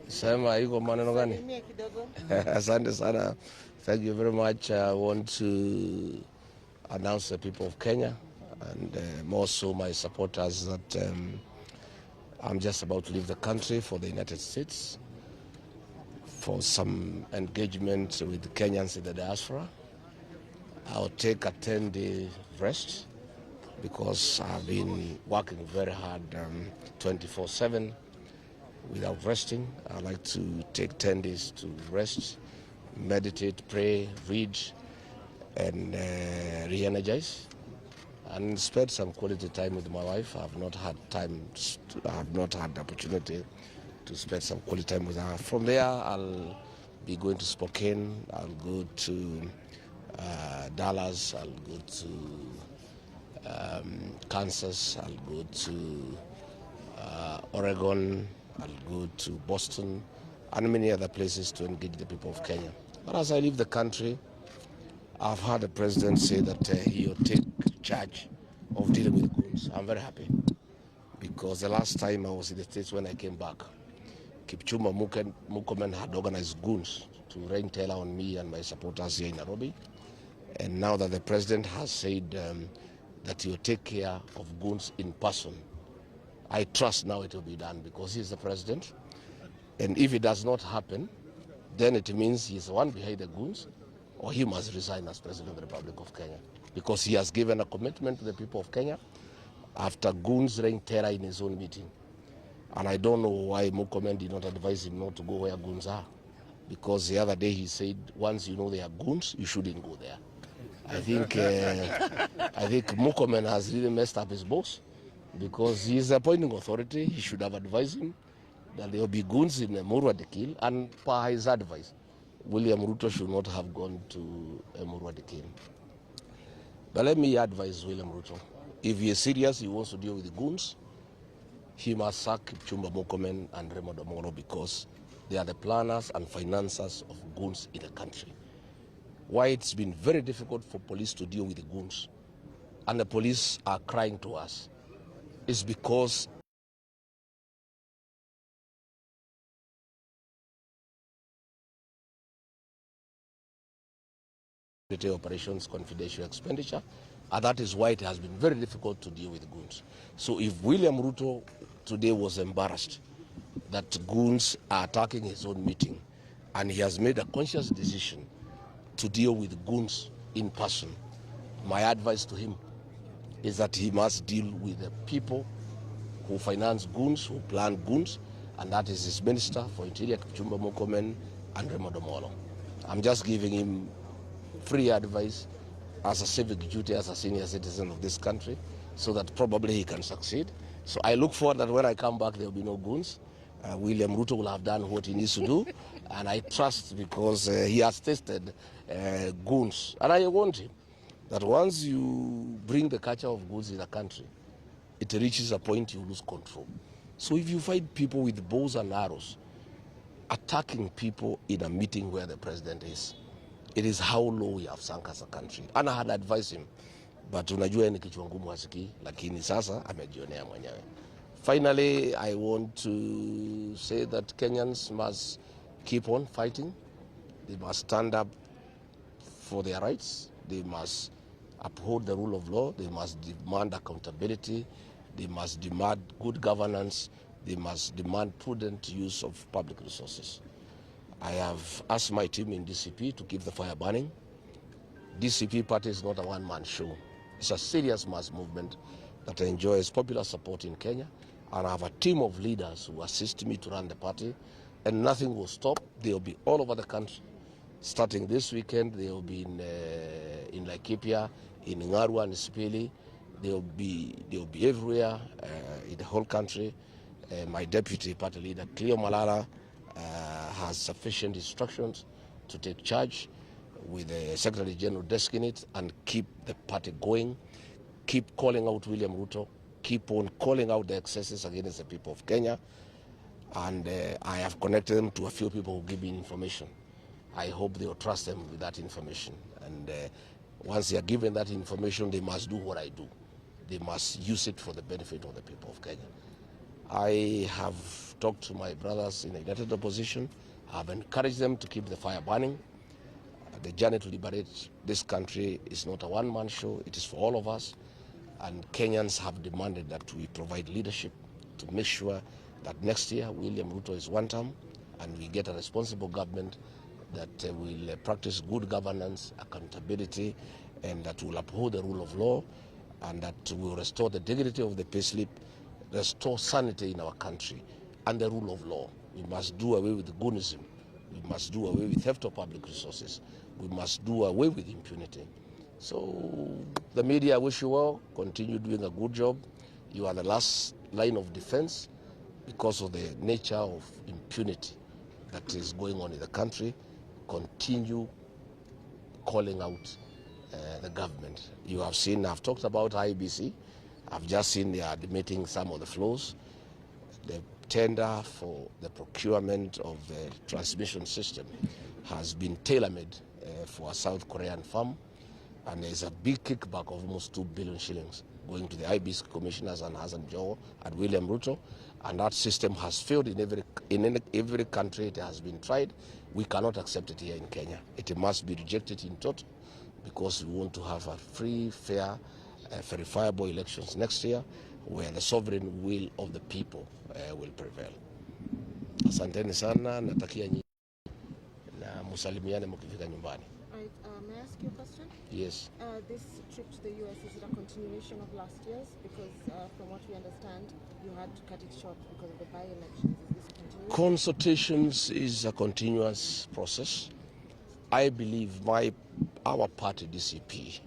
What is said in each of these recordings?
Sema iko maneno gani? Asante sana. Thank you very much. I want to announce the people of Kenya and more so my supporters that I'm just about to leave the country for the United States for some engagement with the Kenyans in the diaspora. I'll take a 10-day rest because I've been working very hard 24/7 without resting. I like to take 10 days to rest, meditate, pray, read, and re-energize, and spend some quality time with my wife. I have not had the opportunity to spend some quality time with her. From there, I'll be going to Spokane. I'll go to Dallas. I'll go to Kansas. I'll go to Oregon. I'll go to Boston and many other places to engage the people of Kenya. But as I leave the country, I've heard the president say that he'll take charge of dealing with goons. I'm very happy because the last time I was in the States when I came back, Kipchumba Murkomen had organized goons to rain terror on me and my supporters here in Nairobi. And now that the president has said that he'll take care of goons in person, I trust now it will be done because he's the president. And if it does not happen, then it means he's the one behind the goons, or he must resign as president of the Republic of Kenya because he has given a commitment to the people of Kenya after goons rain terror in his own meeting. And I don't know why Murkomen did not advise him not to go where goons are, because the other day he said, once you know they are goons, you shouldn't go there. I think Murkomen has really messed up his boss, because he is the appointing authority. He should have advised him that there will be goons in Murwa Dekil, and per his advice, William Ruto should not have gone to Murwa Dekil. But let me advise William Ruto, if he is serious, he wants to deal with the goons, he must sack Kipchumba Murkomen and Remo Domoro because they are the planners and financiers of goons in the country. Why it's been very difficult for police to deal with the goons, and the police are crying to us, is because operations confidential expenditure, and that is why it has been very difficult to deal with goons. So if William Ruto today was embarrassed that goons are attacking his own meeting, and he has made a conscious decision to deal with goons in person, my advice to him is that he must deal with the people who finance goons, who plan goons, and that is his Minister for Interior, Kipchumba Murkomen, and Remo Domolo. I'm just giving him free advice as a civic duty, as a senior citizen of this country, so that probably he can succeed. So I look forward that when I come back, there will be no goons. William Ruto will have done what he needs to do, and I trust, because he has tested goons. And I want him that once you bring the culture of goons in a country, it reaches a point you lose control. So if you find people with bows and arrows attacking people in a meeting where the president is, it is how low we have sunk as a country. And I had advised him, but unajua ni kichwa ngumu hasikii, lakini sasa amejionea mwenyewe. Finally, I want to say that Kenyans must keep on fighting. They must stand up for their rights. They must uphold the rule of law. They must demand accountability. They must demand good governance. They must demand prudent use of public resources. I have asked my team in DCP to keep the fire burning. DCP party is not a one-man show. It's a serious mass movement that enjoys popular support in Kenya. And I have a team of leaders who assist me to run the party. And nothing will stop. They'll be all over the country. Starting this weekend, they'll be in Laikipia, in Ngarwa and Sipili. They'll be everywhere in the whole country. My deputy party leader, Cleo Malala, has sufficient instructions to take charge with the Secretary General designate and keep the party going, keep calling out William Ruto, keep on calling out the excesses against the people of Kenya. And I have connected them to a few people who give me information. I hope they will trust them with that information. And once they are given that information, they must do what I do. They must use it for the benefit of the people of Kenya. I have talked to my brothers in the United Opposition. I have encouraged them to keep the fire burning. The journey to liberate this country is not a one-man show. It is for all of us. And Kenyans have demanded that we provide leadership to make sure that next year William Ruto is one term and we get a responsible government that will practice good governance, accountability, and that will uphold the rule of law, and that will restore the dignity of the payslip, restore sanity in our country, and the rule of law. We must do away with goonism. We must do away with theft of public resources. We must do away with impunity. So the media, I wish you well. Continue doing a good job. You are the last line of defense because of the nature of impunity that is going on in the country. Continue calling out the government. You have seen, I've talked about IBC. I've just seen they are admitting some of the flaws. The tender for the procurement of the transmission system has been tailor-made for a South Korean firm, and there's a big kickback of almost 2 billion shillings going to the IBC commissioners and Hassan Joho and William Ruto, and that system has failed in every country it has been tried. We cannot accept it here in Kenya. It must be rejected in total, because we want to have a free, fair, verifiable elections next year where the sovereign will of the people will prevail. Asanteni sana, natakia nyinyi na musalimiane mkifika nyumbani. May I ask you a question? Yes. This trip to the US, is it a continuation of last year's? Because from what we understand, you had to cut it short because of the by-elections. Is this a continuation? Consultations is a continuous process. I believe our party, DCP,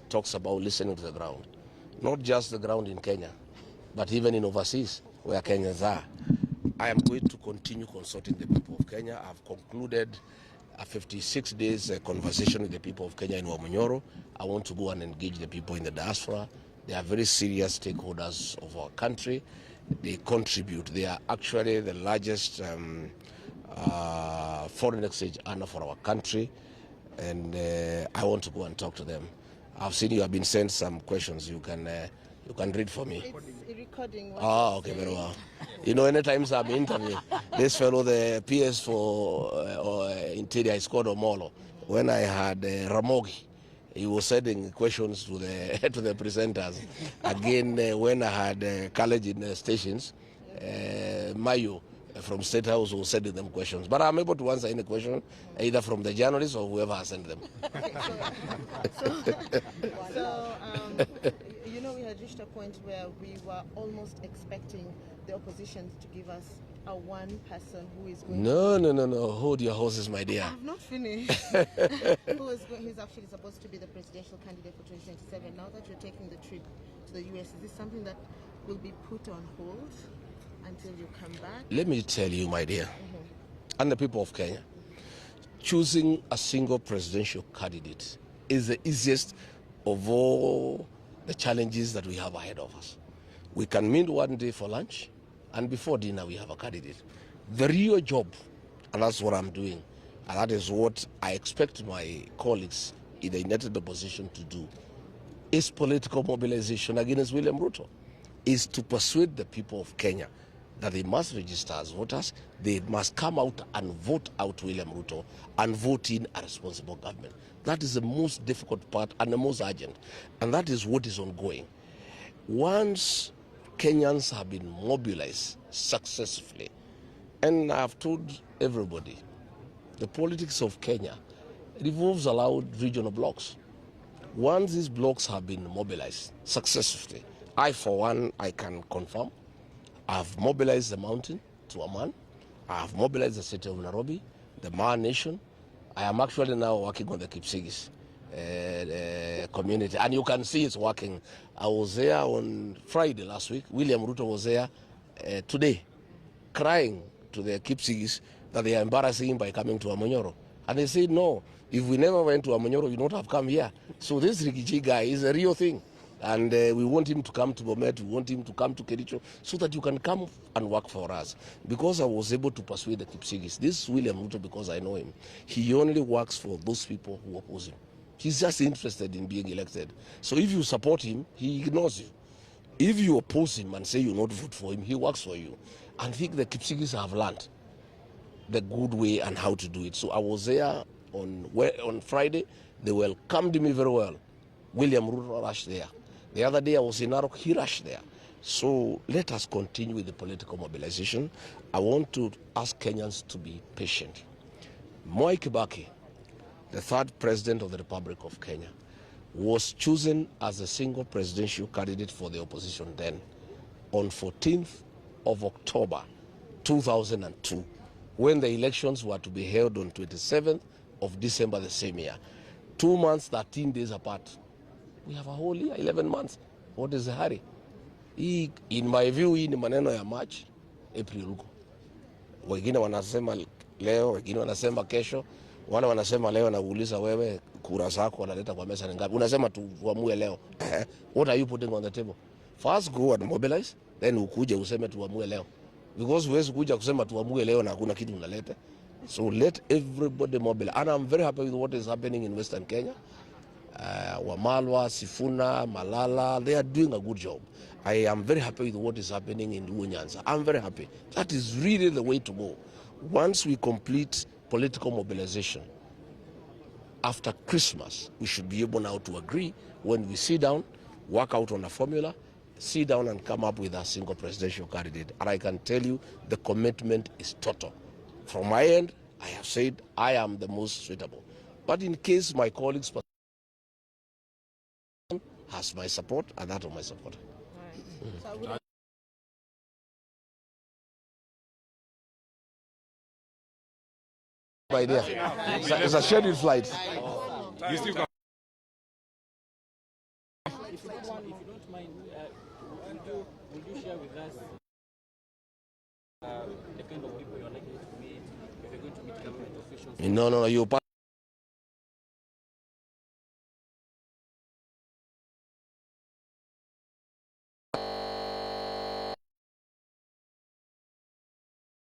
talks about listening to the ground. Not just the ground in Kenya, but even in overseas where Kenyans are. I am going to continue consulting the people of Kenya. I've concluded a 56 days conversation with the people of Kenya in Wamunyoro. I want to go and engage the people in the diaspora. They are very serious stakeholders of our country. They contribute. They are actually the largest foreign exchange earner for our country. And I want to go and talk to them. I've seen you have been sent some questions. You can read for me. It's recording. Oh, okay, very well. You know, anytime I'm interviewing this fellow, the PS for Interior is called Omolo. When I had Ramogi, he was sending questions to the to the presenters. Again, when I had college in the stations, Mayo from State House was sending them questions. But I'm able to answer any question, either from the journalists or whoever has sent them. You know, we had reached a point where we were almost expecting the opposition to give us a one person who is going No. Hold your horses, my dear. I have not finished. He's actually supposed to be the presidential candidate for 2027. Now that you're taking the trip to the US, is this something that will be put on hold until you come back? Let me tell you, my dear, and the people of Kenya, choosing a single presidential candidate is the easiest of all the challenges that we have ahead of us. We can meet one day for lunch, and before dinner we have a candidate. The real job, and that's what I'm doing, and that is what I expect my colleagues in the United Opposition to do, is political mobilization against William Ruto, is to persuade the people of Kenya that they must register as voters, they must come out and vote out William Ruto and vote in a responsible government. That is the most difficult part and the most urgent, and that is what is ongoing. Once Kenyans have been mobilized successfully, and I have told everybody, the politics of Kenya revolves around regional blocks. Once these blocks have been mobilized successfully, I, for one, I can confirm, I have mobilized the mountain to Amman, I have mobilized the city of Nairobi, the Maa Nation. I am actually now working on the Kipsigis community, and you can see it's working. I was there on Friday last week. William Ruto was there today, crying to the Kipsigis that they are embarrassing him by coming to Amonyoro. And they said, no, if we never went to Amonyoro, you would not have come here. So this Rigathi guy is a real thing. And we want him to come to Bomet, we want him to come to Kericho, so that you can come and work for us. Because I was able to persuade the Kipsigis, this William Ruto, because I know him, he only works for those people who oppose him. He's just interested in being elected. So if you support him, he ignores you. If you oppose him and say you not vote for him, he works for you. And I think the Kipsigis have learned the good way and how to do it. So I was there on Friday. They welcomed me very well. William Ruto rushed there. The other day I was in Narok, he rushed there. So let us continue with the political mobilization. I want to ask Kenyans to be patient. Mwai Kibaki, the third president of the Republic of Kenya, was chosen as a single presidential candidate for the opposition then on 14th of October 2002, when the elections were to be held on 27th of December the same year. 2 months, 13 days apart. We have a whole year, 11 months. What is the hurry? In my view, hii ni maneno ya March, April huko. Wengine wanasema leo, wengine wanasema kesho. Wale wanasema leo na uuliza wewe kura zako wanaleta kwa mesa ni ngapi? Unasema tuamue leo. What are you putting on the table? First go and mobilize, then ukuje useme tuamue leo. Because huwezi kuja kusema tuamue leo na hakuna kitu unaleta. So let everybody mobilize. And I'm very happy with what is happening in Western Kenya. Wamalwa, Sifuna, Malala, they are doing a good job. I am very happy with what is happening in Nyanza. I'm very happy. That is really the way to go. Once we complete political mobilization, after Christmas, we should be able now to agree when we sit down, work out on a formula, sit down and come up with a single presidential candidate. And I can tell you the commitment is total. From my end, I have said I am the most suitable. But in case my colleagues has my support and that of my support. Right. By there, it's a scheduled flight. You still got. If you don't mind, would you share with us the kind of people you're likely to meet if you're going to meet government officials? No, you